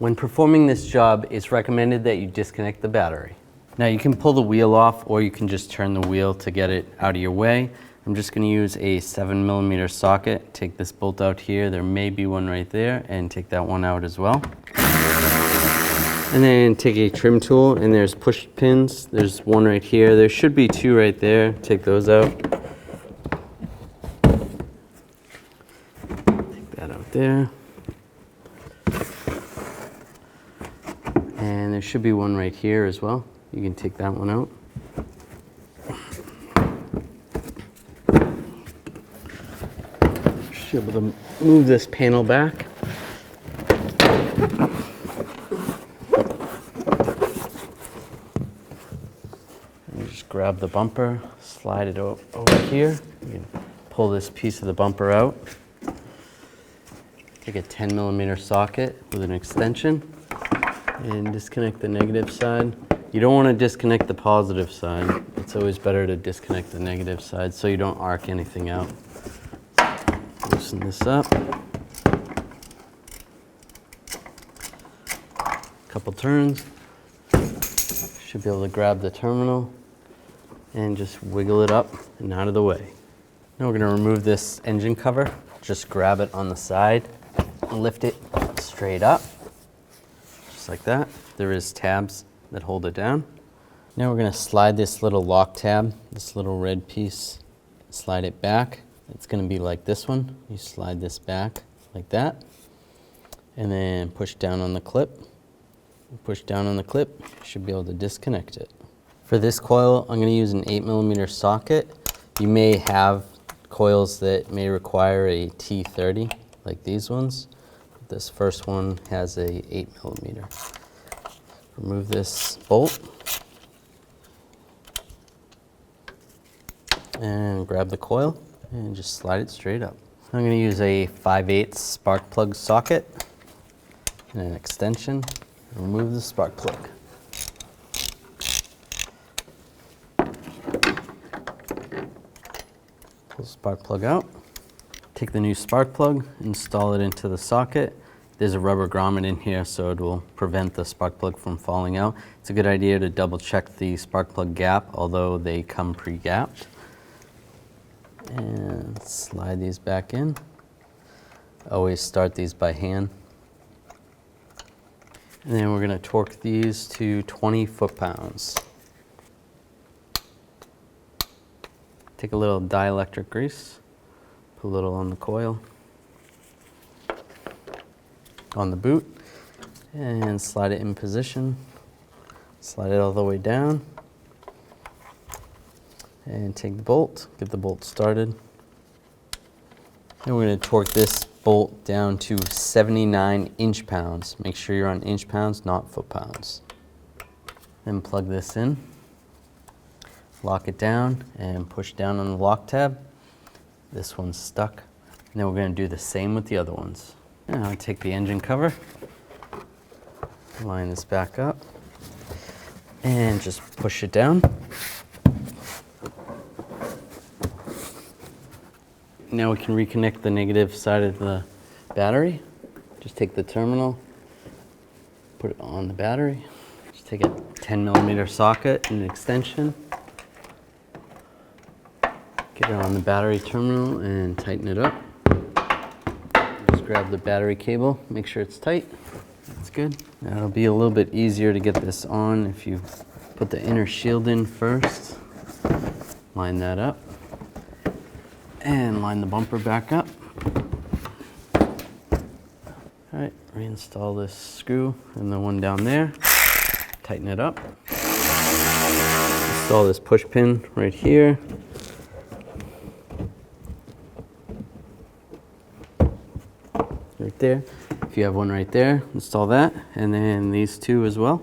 When performing this job, it's recommended that you disconnect the battery. Now you can pull the wheel off or you can just turn the wheel to get it out of your way. I'm just going to use a 7mm socket. Take this bolt out here, there may be one right there, and take that one out as well. And then take a trim tool, and there's push pins. There's one right here. There should be two right there. Take those out. Take that out there. And there should be one right here as well. You can take that one out. Should be able to move this panel back. And just grab the bumper, slide it over here. You can pull this piece of the bumper out. Take a 10mm socket with an extension and disconnect the negative side. You don't want to disconnect the positive side. It's always better to disconnect the negative side so you don't arc anything out. Loosen this up. Couple turns. Should be able to grab the terminal and just wiggle it up and out of the way. Now we're going to remove this engine cover. Just grab it on the side and lift it straight up. Just like that. There is tabs that hold it down. Now we're going to slide this little lock tab, this little red piece, slide it back. It's going to be like this one. You slide this back like that, and then push down on the clip. Push down on the clip, you should be able to disconnect it. For this coil, I'm going to use an 8mm socket. You may have coils that may require a T30, like these ones. This first one has a 8mm. Remove this bolt and grab the coil and just slide it straight up. I'm going to use a 5/8 spark plug socket and an extension. Remove the spark plug. Pull the spark plug out. Take the new spark plug, install it into the socket. There's a rubber grommet in here, so it will prevent the spark plug from falling out. It's a good idea to double check the spark plug gap, although they come pre-gapped. And slide these back in. Always start these by hand. And then we're going to torque these to 20 foot-pounds. Take a little dielectric grease, put a little on the coil, on the boot, and slide it in position. Slide it all the way down. And take the bolt, get the bolt started. And we're going to torque this bolt down to 79 inch-pounds. Make sure you're on inch-pounds, not foot-pounds. Then plug this in, lock it down, and push down on the lock tab. This one's stuck. And then we're going to do the same with the other ones. Now take the engine cover, line this back up, and just push it down. Now we can reconnect the negative side of the battery. Just take the terminal, put it on the battery. Just take a 10mm socket and an extension. Get it on the battery terminal and tighten it up. Just grab the battery cable, make sure it's tight. That's good. Now it'll be a little bit easier to get this on if you put the inner shield in first. Line that up. And line the bumper back up. All right, reinstall this screw and the one down there. Tighten it up. Install this push pin right here. Right there. If you have one right there, install that. And then these two as well.